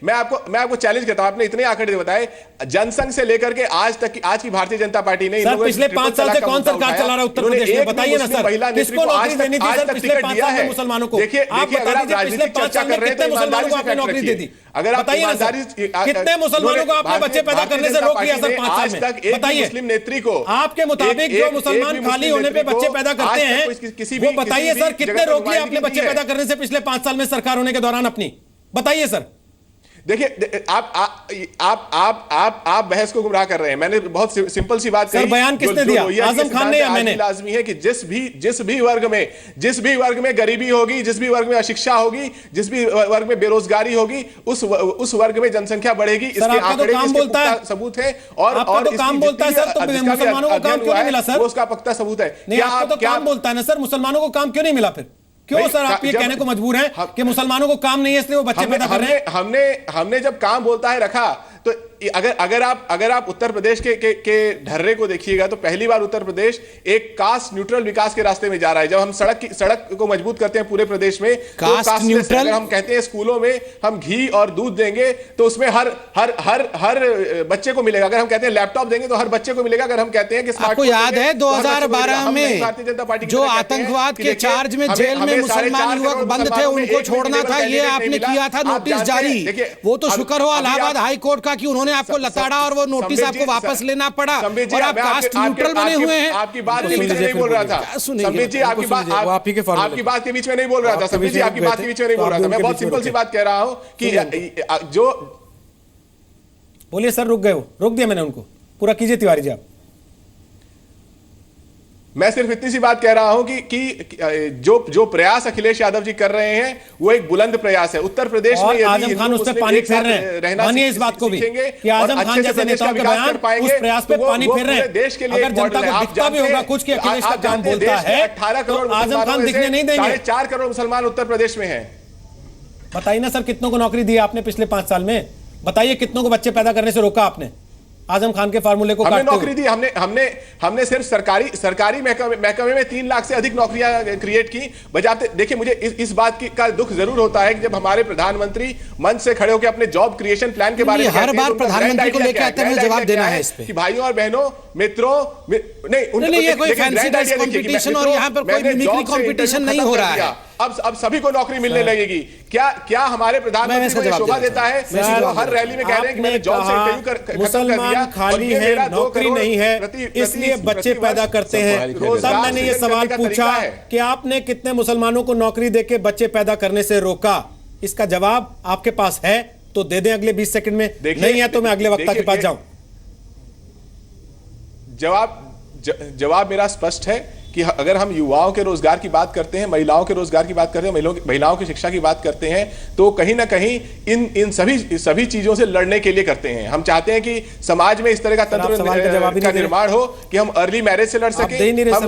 मैं आपको चैलेंज करता हूं, आपने इतने आंकड़े बताए, जनसंघ से लेकर के आज तक आज की भारतीय जनता पार्टी ने सर पिछले 5 साल से कौन सरकार चला रहा है उत्तर प्रदेश में? बताइए ना सर, किसको नौकरी देनी थी सर पिछले 5 साल में मुसलमानों को? आप बता दीजिए पिछले 5 साल में कितने मुसलमानों को आपने नौकरी दे दी? अगर बताइए ना सर, कितने मुसलमानों को आपने बच्चे पैदा करने से रोक दिया सर 5 साल में? बताइए मुस्लिम नेत्री को आपके मुताबिक जो मुसलमान खाली होने पे बच्चे पैदा करते हैं, वो बताइए सर कितने रोक लिए आपने बच्चे पैदा करने से पिछले 5 साल में सरकार होने के दौरान अपनी? बताइए सर। देखिए आप बहस को गुमराह कर रहे हैं। मैंने बहुत सिंपल सी बात कही। बयान किसने दिया, आजम खान ने या मैंने? लाजमी है कि जिस भी वर्ग में गरीबी होगी, जिस भी वर्ग में अशिक्षा होगी, जिस भी वर्ग में बेरोजगारी होगी, उस वर्ग में जनसंख्या बढ़ेगी। इसके आंकड़े सबूत है। और काम बोलता है सर, तो मुसलमानों को काम क्यों नहीं मिला सर? उसका पक्का सबूत है। नहीं, आपको तो काम बोलता है ना सर, मुसलमानों को काम क्यों नहीं मिला फिर? क्यों सर आप ये कहने को मजबूर हैं कि मुसलमानों को काम नहीं है इसलिए वो बच्चे पैदा कर रहे हैं? हमने जब काम बोलता है रखा, तो अगर आप उत्तर प्रदेश के ढर्रे को देखिएगा, तो पहली बार उत्तर प्रदेश एक कास्ट न्यूट्रल विकास के रास्ते में जा रहा है। जब हम सड़क को मजबूत करते हैं पूरे प्रदेश में, कास्ट न्यूट्रल, अगर हम कहते हैं स्कूलों में हम घी और दूध देंगे तो उसमें हर बच्चे को मिलेगा। अगर हम कहते हैं लैपटॉप देंगे तो हर बच्चे को मिलेगा। अगर हम कहते हैं कि आपको याद है 2012 में भारतीय जनता पार्टी जो आतंकवाद के चार्ज में जेल में मुसलमान युवक बंद थे, उनको छोड़ना था, ये आपने किया था नोटिस जारी। वो तो शुक्र हो इलाहाबाद हाई कोर्ट का कि उन्होंने आपको लताड़ा और वो नोटिस आपको वापस लेना पड़ा, और आप कास्ट न्यूट्रल बने हुए हैं। आपकी बात के बीच में नहीं बोल रहा था संबित जी, आपकी बात के बीच में नहीं बोल रहा था संबित जी, आपकी बात के बीच में नहीं बोल रहा था। मैं बहुत सिंपल सी बात कह रहा हूं कि जो बोलिए सर, रुक गए हो, रोक दिया मैंने उनको, पूरा कीजिए तिवारी जी आप। मैं सिर्फ इतनी सी बात कह रहा हूं कि जो प्रयास अखिलेश यादव जी कर रहे हैं वो एक बुलंद प्रयास है। उत्तर प्रदेश में यदि आजम खान उस पे पानी फेर रहे हैं, मानिए इस बात को भी कि आजम खान जैसे नेताओं के बयान उस प्रयास पे पानी फेर रहे हैं। देश के लिए अगर जनता को दिखता भी होगा कुछ कि अखिलेश का काम बोलता है, तो आजम खान दिखने नहीं देंगे। 4 करोड़ मुसलमान उत्तर प्रदेश में हैं। बताइए ना सर, कितनों को नौकरी दी आपने पिछले 5 साल में? बताइए कितनों को बच्चे पैदा करने से रोका आपने आजम खान के फार्मूले को? हमने नौकरी दी, हमने सिर्फ सरकारी महकमे में 3 लाख से अधिक नौकरियां क्रिएट की। बजाते देखिए, मुझे इस बात का दुख जरूर होता है कि जब हमारे प्रधानमंत्री मंच से खड़े होकर अपने जॉब क्रिएशन प्लान के बारे में हर बार प्रधानमंत्री को लेकर आते हैं, जवाब देना है इस पे कि भाइयों और बहनों, मित्रों, नहीं ये कोई फैंसी ड्रेस कंपटीशन और यहाँ पर कोई मिमिक्री कंपटीशन नहीं हो रहा है। अब सभी को नौकरी मिलने लगेगी। क्या हमारे प्रधानमंत्री को शोभा देता है? हर रैली में कह रहे हैं कि मैंने जॉब से इंटरव्यू खत्म कर दिया, खाली है, नौकरी नहीं है, इसलिए बच्चे पैदा करते हैं। तब मैंने ये सवाल पूछा कि आपने कितने मुसलमानों को नौकरी देके बच्चे पैदा करने से रोका? इसका जवाब आपके पास है तो दे दें अगले 20 सेकंड में, नहीं है तो मैं अगले वक्ता के पास जाऊं। जवाब मेरा स्पष्ट है कि अगर हम युवाओं के रोजगार की बात करते हैं, महिलाओं के रोजगार की बात करते हैं, महिलाओं की शिक्षा की बात करते हैं, तो कहीं ना कहीं इन सभी चीजों से लड़ने के लिए करते हैं। हम चाहते हैं कि समाज में इस तरह का तंत्र का निर्माण हो कि हम अर्ली मैरिज से लड़ सकें, हम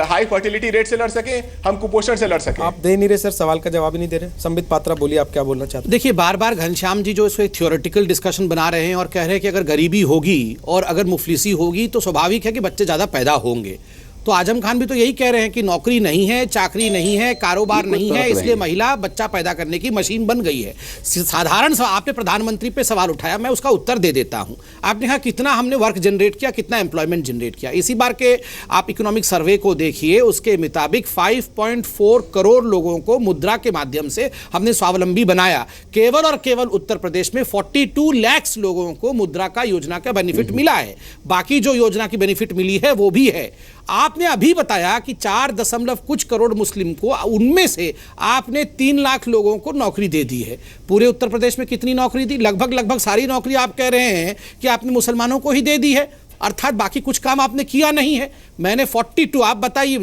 हाई फर्टिलिटी रेट से लड़ सकें, हम कुपोषण से लड़ सकें। आप दे नहीं रहे सर, सवाल का जवाब ही नहीं दे रहे। संबित पात्रा बोलिए, आप क्या बोलना चाहते हैं? देखिए, बार बार घनश्याम जी जो इसको एक थ्योरेटिकल डिस्कशन बना रहे हैं और कह रहे हैं कि अगर गरीबी होगी और अगर मुफलिसी होगी तो स्वाभाविक है कि बच्चे ज्यादा पैदा होंगे। तो आजम खान भी तो यही कह रहे हैं कि नौकरी नहीं है, चाकरी नहीं है, कारोबार नहीं है, इसलिए महिला बच्चा पैदा करने की मशीन बन गई है। साधारण सवाल, आपने प्रधानमंत्री पे सवाल उठाया, मैं उसका उत्तर दे देता हूं। आपने कहा कितना हमने वर्क जनरेट किया, कितना एम्प्लॉयमेंट जनरेट किया। इसी बार के आप इकोनॉमिक सर्वे को देखिए, उसके मुताबिक 5.4 करोड़ लोगों को मुद्रा के माध्यम से हमने स्वावलंबी बनाया। केवल और केवल उत्तर प्रदेश में 42 लाख लोगों को मुद्रा का योजना का बेनिफिट मिला है। बाकी जो योजना की बेनिफिट मिली है वो भी है। आपने अभी बताया कि 4 कुछ करोड़ मुस्लिम को, उनमें से आपने 3 लाख लोगों को नौकरी दे दी है। पूरे उत्तर प्रदेश में कितनी नौकरी दी? लगभग सारी नौकरी आप कह रहे हैं कि आपने मुसलमानों को ही दे दी है, अर्थात बाकी कुछ काम आपने किया नहीं है। मैंने 42, आप बताइए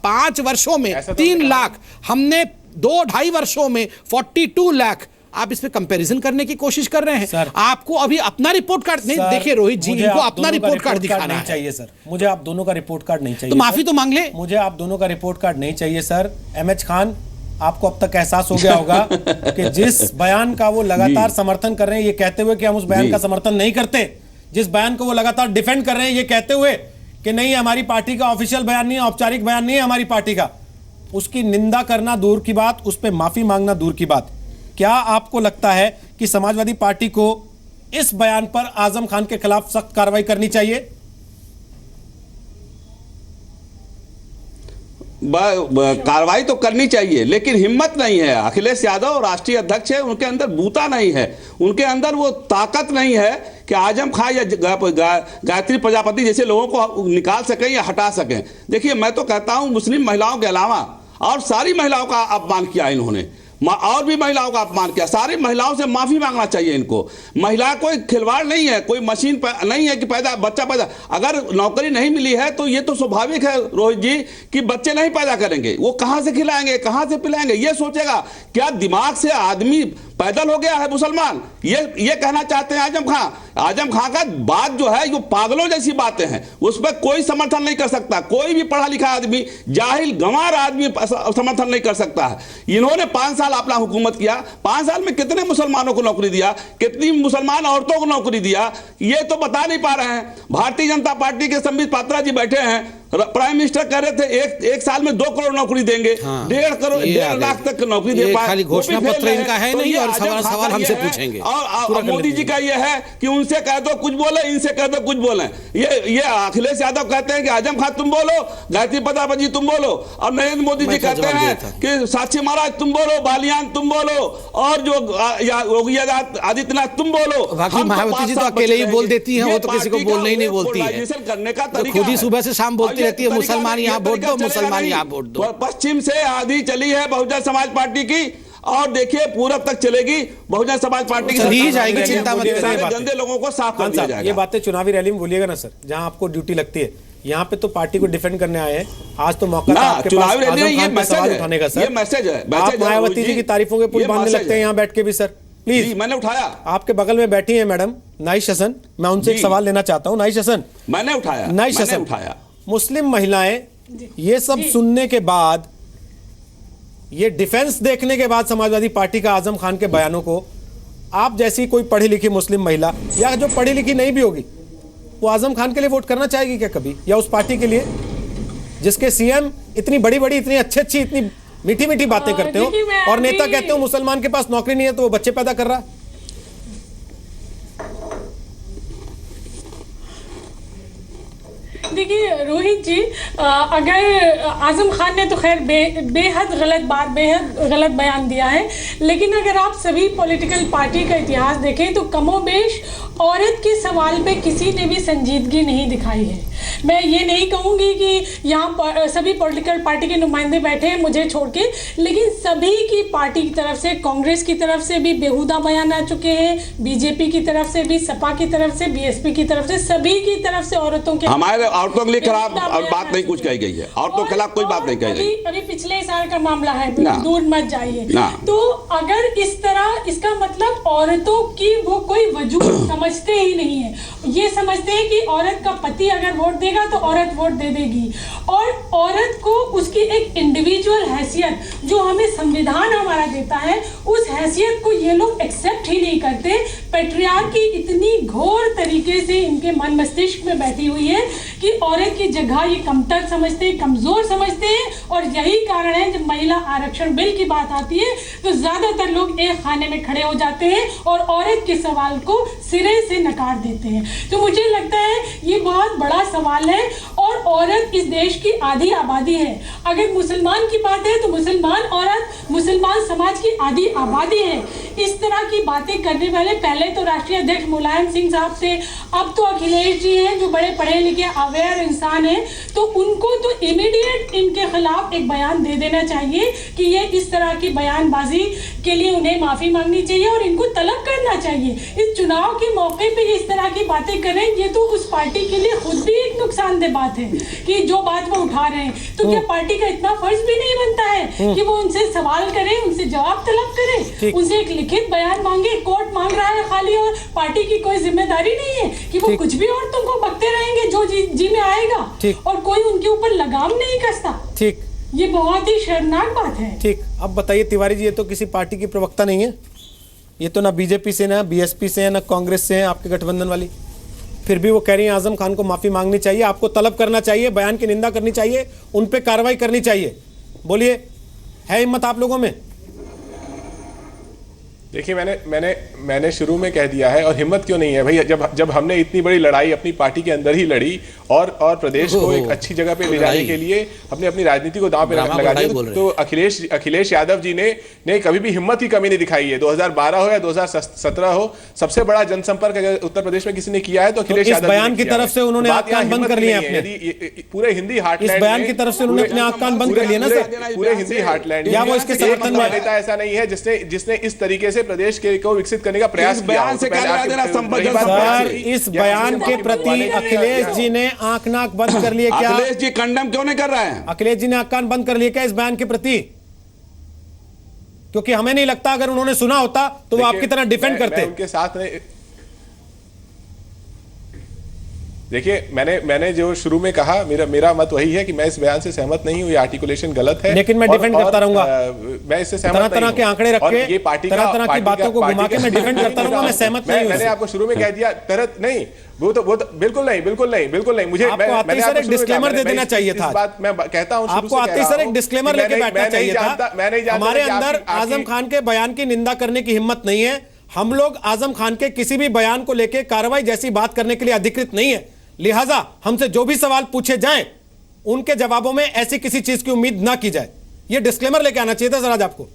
5 वर्षों में 3 लाख, हमने 2-2.5 वर्षों में 42 लाख। आप इस पे कंपैरिजन करने की कोशिश कर रहे हैं सर। आपको अभी अपना रिपोर्ट कार्ड नहीं, देखिए रोहित जी, इनको अपना रिपोर्ट कार्ड दिखाना है। चाहिए सर, मुझे आप दोनों का रिपोर्ट कार्ड नहीं चाहिए। तो माफी तो मांग ले। मुझे आप दोनों का रिपोर्ट कार्ड नहीं चाहिए सर। एमएच खान, आपको अब तक एहसास हो गया होगा कि जिस बयान का वो लगातार समर्थन कर रहे हैं, ये कहते हुए कि हम उस बयान का समर्थन नहीं करते, जिस बयान को वो लगातार डिफेंड कर रहे हैं, ये कहते हुए कि नहीं हमारी पार्टी का ऑफिशियल बयान नहीं है, औपचारिक बयान नहीं है हमारी पार्टी का, उसकी निंदा करना दूर की बात, उस पर माफी मांगना दूर की बात। क्या आपको लगता है कि समाजवादी पार्टी को इस बयान पर आजम खान के खिलाफ सख्त कार्रवाई करनी चाहिए? कार्रवाई तो करनी चाहिए, लेकिन हिम्मत नहीं है। अखिलेश यादव राष्ट्रीय अध्यक्ष है, उनके अंदर बूता नहीं है, उनके अंदर वो ताकत नहीं है कि आजम खान या गायत्री प्रजापति जैसे लोगों को निकाल सकें या हटा सकें। देखिए, मैं तो कहता हूं मुस्लिम महिलाओं के अलावा और सारी महिलाओं का अपमान किया इन्होंने, और भी महिलाओं का अपमान किया। सारी महिलाओं से माफी मांगना चाहिए इनको। महिला कोई खिलवाड़ नहीं है, कोई मशीन नहीं है कि बच्चा पैदा। अगर नौकरी नहीं मिली है तो ये तो स्वाभाविक है रोहित जी कि बच्चे नहीं पैदा करेंगे, वो कहां से खिलाएंगे, कहां से पिलाएंगे, ये सोचेगा। क्या दिमाग से आदमी पैदल हो गया है मुसलमान? ये कहना चाहते हैं आजम खान। आजम खान का बात जो है, ये पागलों जैसी बातें हैं, उस पर कोई समर्थन नहीं कर सकता। कोई भी पढ़ा लिखा आदमी, जाहिल गंवार आदमी समर्थन नहीं कर सकता है। इन्होंने 5 साल अपना हुकूमत किया, 5 साल में कितने मुसलमानों को नौकरी दिया, कितनी मुसलमान औरतों को नौकरी दिया, ये तो बता नहीं पा रहे हैं। भारतीय जनता पार्टी के संबित पात्रा जी बैठे हैं, प्राइम मिनिस्टर कह रहे थे एक साल में 2 करोड़ नौकरी देंगे, 1.5 लाख तक नौकरी दे पाए। खाली घोषणा पत्र इनका है नहीं, और सवाल हमसे पूछेंगे। और मोदी जी का ये है कि उनसे कह दो कुछ बोले, इनसे कह दो कुछ बोले। ये अखिलेश यादव कहते हैं कि आजम खान तुम बोलो, गायत्री प्रजापति तुम बोलो, और नरेंद्र मोदी जी कहते हैं कि साक्षी महाराज तुम बोलो, बालियान तुम बोलो, और जो योगी आदित्यनाथ तुम बोलो। बाकी मायावती जी तो अकेले ही बोल देती हैं, वो तो किसी को बोलने ही नहीं बोलती है, करने का तरीका खुद ही सुबह से शाम बोलती रहती है मुसलमान यहाँ वोट दो, मुसलमान यहाँ वोट दो। पश्चिम से आधी चली है बहुजन समाज पार्टी की, और देखिए पूरब तक चलेगी बहुजन समाज पार्टी की जाएगी। चिंता मत करिए, गंदे लोगों को साफ कर दिया जाएगा। ये बातें चुनावी रैली में बोलिएगा ना सर, जहां आपको ड्यूटी लगती है। यहाँ पे तो पार्टी को डिफेंड करने आए हैं, आज तो मौका था आपके पास आजम खान पे सवाल उठाने का। सर ये मैसेज है, आप मायावती जी की तारीफों के पुल बांधने लगते हैं यहाँ बैठ के भी। सर प्लीज, मैंने उठाया। आपके बगल में बैठी है मैडम नाइश हसन, मैं उनसे एक सवाल लेना चाहता हूँ। नाइश हसन, मैंने उठाया। नाइश हसन, मुस्लिम महिलाएं ये सब सुनने के बाद, ये डिफेंस देखने के बाद समाजवादी पार्टी का आजम खान के बयानों को, आप जैसी कोई पढ़ी लिखी मुस्लिम महिला या जो पढ़ी लिखी नहीं भी होगी, वो आजम खान के लिए वोट करना चाहेगी क्या कभी? या उस पार्टी के लिए जिसके सीएम इतनी बड़ी बड़ी, इतनी अच्छी इतनी मीठी मीठी बातें करते हो, और नेता कहते हो मुसलमान के पास नौकरी नहीं है तो वो बच्चे पैदा कर रहा है? देखिए रोहित जी, अगर आजम खान ने तो खैर बेहद गलत बयान दिया है, लेकिन अगर आप सभी पॉलिटिकल पार्टी का इतिहास देखें तो कमोबेश औरत के सवाल पे किसी ने भी संजीदगी नहीं दिखाई है। मैं ये नहीं कहूँगी कि यहाँ सभी पॉलिटिकल पार्टी के नुमाइंदे बैठे हैं मुझे छोड़ के, लेकिन सभी की पार्टी की तरफ से, कांग्रेस की तरफ से भी बेहुदा बयान आ चुके हैं, बीजेपी की तरफ से भी, सपा की तरफ से, बीएसपी की तरफ से, सभी की तरफ से औरतों के, हमारे औरतों के लिए खराब बात नहीं कुछ कही गई है, औरतों के खिलाफ कोई बात नहीं कही गई। अभी पिछले साल का मामला है, दूर मत जाइए। तो अगर इस तरह, इसका मतलब औरतों की वो कोई वजूद समझते ही नहीं है। ये समझते हैं कि औरत का पति अगर वोट देगा तो औरत वोट दे देगी, और औरत को उसकी एक इंडिविजुअल हैसियत जो हमें संविधान हमारा देता है, उस हैसियत को ये लोग एक्सेप्ट ही नहीं करते। पैट्रियार्की इतनी घोर तरीके से इनके मन मस्तिष्क में बैठी हुई है कि औरत की जगह ये कमतर समझते हैं, कमजोर समझते हैं, और यही कारण है जब महिला आरक्षण बिल की बात आती है तो ज्यादातर लोग एक खाने में खड़े हो जाते हैं और औरत के सवाल को सिरे से नकार देते हैं। तो मुझे लगता है ये बहुत बड़ा सवाल है, और औरत इस देश की आधी आबादी है। अगर मुसलमान की बात है तो मुसलमान औरत, मुसलमान समाज की आधी आबादी है। इस तरह की बातें करने वाले पहले तो राष्ट्रीय अध्यक्ष मुलायम सिंह साहब थे, अब तो अखिलेश जी हैं जो बड़े पढ़े लिखे अवेयर इंसान हैं, तो उनको तो इमीडिएट इनके खिलाफ एक बयान दे देना चाहिए कि ये इस तरह की बयानबाजी के लिए उन्हें माफी मांगनी चाहिए और इनको तलब करना चाहिए। इस चुनाव के मौके पे इस तरह की बातें करें, ये तो उस पार्टी के लिए खुद भी एक नुकसानदेह बात है कि जो बात वो उठा रहे हैं। तो क्या पार्टी का इतना फर्ज भी नहीं बनता है कि वो उनसे सवाल करे, उनसे जवाब तलब करे, उनसे एक लिखित बयान मांगे? कोर्ट मांग रहा है खाली, और पार्टी की कोई जिम्मेदारी नहीं है कि वो कुछ भी औरतों को बकते रहेंगे जो जी में आएगा, और कोई उनके ऊपर लगाम नहीं कसता। ठीक, ये बहुत ही शर्मनाक बात है। ठीक, अब बताइए तिवारी जी, ये तो किसी पार्टी की प्रवक्ता नहीं है, ये तो ना बीजेपी से, ना बीएसपी से, ना कांग्रेस से है आपके गठबंधन वाली, फिर भी वो कह रही है आजम खान को माफी मांगनी चाहिए, आपको तलब करना चाहिए, बयान की निंदा करनी चाहिए, उन पे कार्रवाई करनी चाहिए। बोलिए, है हिम्मत आप लोगों में? देखिए मैंने शुरू में कह दिया है, और हिम्मत क्यों नहीं है भैया, जब हमने इतनी बड़ी लड़ाई अपनी पार्टी के अंदर ही लड़ी और प्रदेश को एक अच्छी जगह पे ले जाने के लिए हमने अपनी राजनीति को दांव पे लगा दिया, तो अखिलेश यादव जी ने कभी भी हिम्मत की कमी नहीं दिखाई है। 2012 हो या 2017 हो, सबसे बड़ा जनसंपर्क अगर उत्तर प्रदेश में किसी ने किया है तो अखिलेश यादव बयान की तरफ से उन्होंने आंख कान बंद कर लिए अपने, पूरे हिंदी हार्टलैंड, इस बयान की तरफ से उन्होंने अपने आंख कान बंद कर लिए ना सर, पूरे हिंदी हार्टलैंड, या वो इसके समर्थन में नेता ऐसा नहीं है जिसने इस तरीके से प्रदेश को विकसित करने का प्रयास किया। सर, इस बयान के प्रति अखिलेश जी ने आंख नाक बंद कर लिए क्या? अखिलेश जी कंडम क्यों नहीं कर रहे हैं? अखिलेश जी ने आंख कान बंद कर लिए क्या इस बयान के प्रति? क्योंकि हमें नहीं लगता अगर उन्होंने सुना होता तो वो आपकी तरह डिफेंड करते। उनके साथ में देखिए मैंने जो शुरू में कहा, मेरा मत वही है कि मैं इस बयान से सहमत नहीं हूं, ये आर्टिकुलेशन गलत है, लेकिन मैं डिफेंड करता रहूंगा। मैं इससे सहमत तरह के आंकड़े रख के, तरह की बातों को घुमा के मैं डिफेंड करता रहूंगा, मैं सहमत नहीं हूं। मैंने आपको शुरू में कह दिया तरह नहीं, वो तो बिल्कुल नहीं मुझे आते सर एक डिस्क्लेमर दे देना चाहिए था। बात मैं कहता हूं, आपको आते सर एक डिस्क्लेमर लेके बैठना चाहिए था। हमारे अंदर आजम खान के बयान की निंदा करने की हिम्मत नहीं है। हम लोग आजम खान के किसी भी बयान को लेकर कार्रवाई जैसी बात करने के लिए अधिकृत नहीं है, लिहाजा हमसे जो भी सवाल पूछे जाएं उनके जवाबों में ऐसी किसी चीज की उम्मीद ना की जाए। यह डिस्क्लेमर लेके आना चाहिए था सर आज आपको।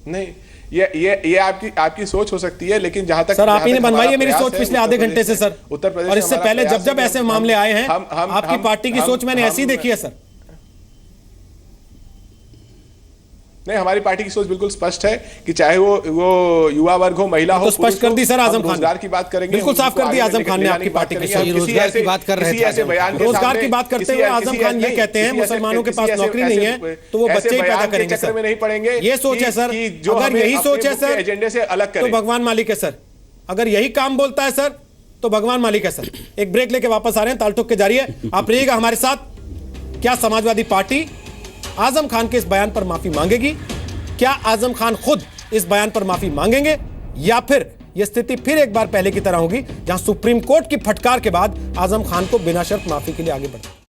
नहीं, ये आपकी सोच हो सकती है, लेकिन जहां तक सर आप ही ने बनवाई है मेरी सोच पिछले आधे घंटे से सर, उत्तर प्रदेश, और इससे पहले जब ऐसे मामले आए हैं आपकी पार्टी की सोच मैंने ऐसी देखी है सर। नहीं, हमारी पार्टी की सोच बिल्कुल स्पष्ट है कि चाहे वो युवा वर्ग हो, महिला हो, तो स्पष्ट कर दी सर आजम खान, रोजगार की बात करेंगे, बिल्कुल साफ कर दी आजम खान ने आपकी पार्टी की सोच। रोजगार की बात कर रहे थे, रोजगार की बात करते हुए आजम खान ये कहते हैं मुसलमानों के पास नौकरी नहीं है तो वो बच्चे ही पैदा करेंगे सर, नहीं पड़ेंगे। ये सोच है सर, अगर यही सोच है सर एजेंडे से अलग तो भगवान मालिक है सर। अगर यही काम बोलता है सर तो भगवान मालिक है सर। एक ब्रेक लेके वापस आ रहे हैं, ताल ठोक के जारी है, आप रहिएगा हमारे साथ। क्या समाजवादी पार्टी आजम खान के इस बयान पर माफी मांगेगी? क्या आजम खान खुद इस बयान पर माफी मांगेंगे, या फिर यह स्थिति फिर एक बार पहले की तरह होगी जहां सुप्रीम कोर्ट की फटकार के बाद आजम खान को बिना शर्त माफी के लिए आगे बढ़ना?